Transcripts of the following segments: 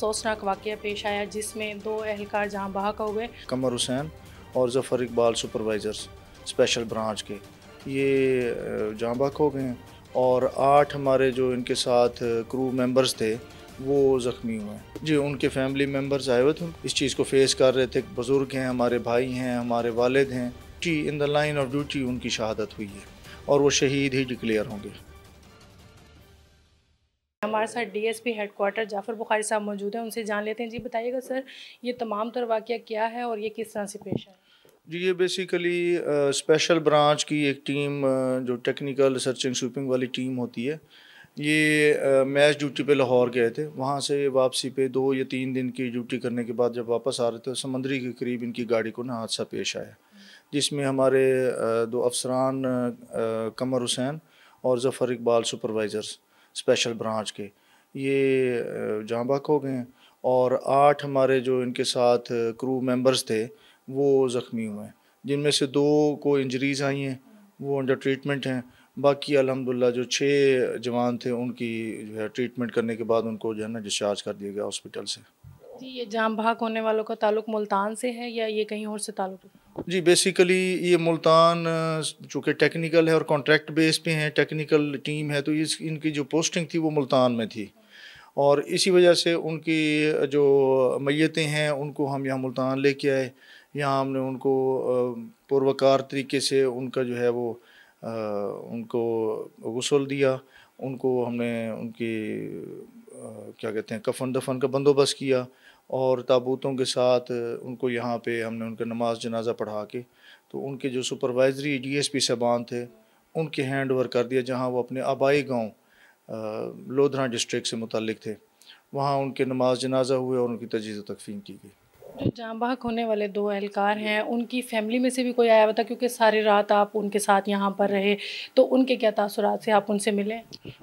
अफसोसनाक वाक़या पेश आया जिसमें 2 एहलकार जहां बहक हो गए। कमर हुसैन और Zafar Iqbal supervisors special branch के ये जहाँ बहक हो गए हैं और 8 हमारे जो इनके साथ क्रू मेंबर्स थे वो ज़ख्मी हुए हैं। जी, उनके फैमिली मेंबर्स आए हुए थे, इस चीज़ को फेस कर रहे थे। बुज़ुर्ग हैं, हमारे भाई हैं, हमारे वालिद हैं। जी, in the line of duty उनकी शहादत हुई है और वो शहीद ही डिक्लेयर होंगे। हमारे साथ डीएसपी हेडक्वार्टर जाफ़र बुखारी साहब मौजूद हैं, उनसे जान लेते हैं। जी बताइएगा सर, ये तमाम तर वाक़या क्या है और ये किस तरह से पेश आया? जी, ये बेसिकली स्पेशल ब्रांच की एक टीम, जो टेक्निकल सर्चिंग स्वीपिंग वाली टीम होती है, ये मैच ड्यूटी पे लाहौर गए थे। वहाँ से वापसी पे 2 या 3 दिन की ड्यूटी करने के बाद जब वापस आ रहे थे, समंदरी के करीब इनकी गाड़ी को ना हादसा पेश आया, जिसमें हमारे 2 अफसरान कमर हुसैन और Zafar Iqbal supervisors special branch के ये जाँ बहक हो गए हैं और 8 हमारे जो इनके साथ क्रू मेंबर्स थे वो ज़ख्मी हुए हैं, जिनमें से 2 को इंजरीज़ आई हैं, वो अंडर ट्रीटमेंट हैं। बाकी अल्हम्दुलिल्लाह जो 6 जवान थे उनकी जो है ट्रीटमेंट करने के बाद उनको जो है ना डिस्चार्ज कर दिया गया हॉस्पिटल से। जी, ये जहां बहक होने वालों का ताल्लुक मुल्तान से है या ये कहीं और से ताल्लुक है? जी, बेसिकली ये मुल्तान चूँकि टेक्निकल है और कॉन्ट्रैक्ट बेस पे हैं, टेक्निकल टीम है, तो इस इनकी जो पोस्टिंग थी वो मुल्तान में थी और इसी वजह से उनकी जो मैयतें हैं उनको हम यहाँ मुल्तान लेके आए। यहाँ हमने उनको पुरवकार तरीके से उनका जो है वो उनको गुस्ल दिया, उनको हमने उनकी क्या कहते हैं कफ़न दफ़न का बंदोबस्त किया और ताबूतों के साथ उनको यहाँ पे हमने उनका नमाज जनाजा पढ़ा के तो उनके जो सुपरवाइजरी डीएसपी साहबान थे उनके हैंड ओवर कर दिया, जहाँ वो अपने आबाई गांव लोधरा डिस्ट्रिक्ट से मुतल्लिक थे। वहाँ उनके नमाज जनाजा हुए और उनकी तजीज़ तकफ़ीन की गई। जो जहां बहक होने वाले 2 एहलकार हैं, उनकी फैमिली में से भी कोई आया हुआ था? क्योंकि सारी रात आप उनके साथ यहाँ पर रहे, तो उनके क्या तासुरात से आप उनसे मिले?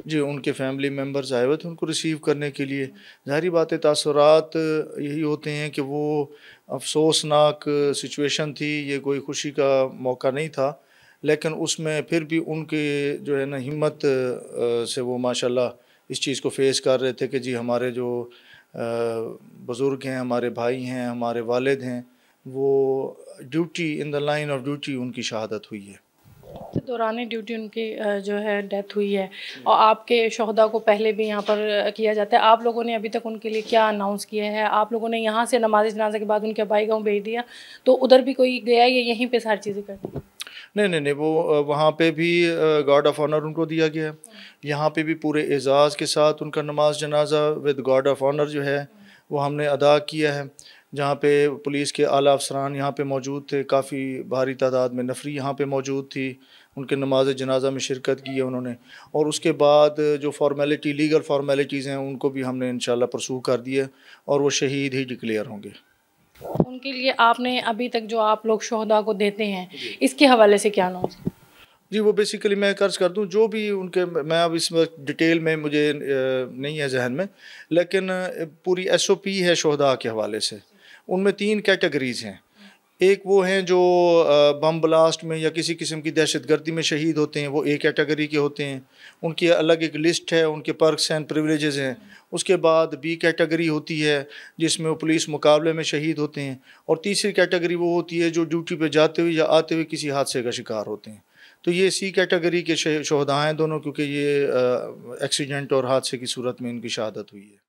जी, उनके फैमिली मेंबर्स आए हुए थे उनको रिसीव करने के लिए। ज़ाहिर बात है तासुरात यही होते हैं कि वो अफ़सोसनाक सिचुएशन थी, ये कोई खुशी का मौका नहीं था। लेकिन उसमें फिर भी उनके जो है ना हिम्मत से वो माशाल्लाह इस चीज़ को फ़ेस कर रहे थे कि जी हमारे जो बुज़ुर्ग हैं, हमारे भाई हैं, हमारे वालिद हैं, वो duty in the line of duty उनकी शहादत हुई है। तो दौरान ड्यूटी उनकी जो है डेथ हुई है और आपके शोहदा को पहले भी यहाँ पर किया जाता है। आप लोगों ने अभी तक उनके लिए क्या अनाउंस किया है? आप लोगों ने यहाँ से नमाज़ जनाज़ा के बाद उनके आबाई गाँव भेज दिया, तो उधर भी कोई गया या यहीं पे सारी चीज़ें कर दी? नहीं, नहीं, नहीं, वो वहाँ पे भी गार्ड ऑफ ऑनर उनको दिया गया। यहाँ पे भी पूरे एज़ाज़ के साथ उनका नमाज जनाजा विद गार्ड ऑफ ऑनर जो है वो हमने अदा किया है। जहाँ पे पुलिस के आला अफसरान यहाँ पे मौजूद थे, काफ़ी भारी तादाद में नफरी यहाँ पे मौजूद थी, उनके नमाज जनाजा में शिरकत की है उन्होंने और उसके बाद जो फॉर्मेलिटी लीगल फॉर्मेलिटीज़ हैं उनको भी हमने इंशाल्लाह परसू कर दिया और वो शहीद ही डिक्लेयर होंगे। उनके लिए आपने अभी तक जो आप लोग शोहदा को देते हैं, इसके हवाले से क्या अनाउंस किया? जी, वो बेसिकली मैं कर्ज़ कर दूँ जो भी उनके, मैं अब इस वक़्त डिटेल में मुझे नहीं है ज़हन में, लेकिन पूरी एसओपी है शोहदा के हवाले से। उनमें 3 कैटेगरीज़ हैं। एक वो हैं जो बम ब्लास्ट में या किसी किस्म की दहशतगर्दी में शहीद होते हैं, वो ए कैटेगरी के होते हैं। उनकी अलग एक लिस्ट है, उनके पर्क्स एंड प्रिविलेजेस हैं। उसके बाद बी कैटेगरी होती है जिसमें वो पुलिस मुकाबले में शहीद होते हैं और तीसरी कैटेगरी वो होती है जो ड्यूटी पे जाते हुए या आते हुए किसी हादसे का शिकार होते हैं। तो ये सी कैटेगरी के शोहदा हैं दोनों, क्योंकि ये एक्सीडेंट और हादसे की सूरत में इनकी शहादत हुई है।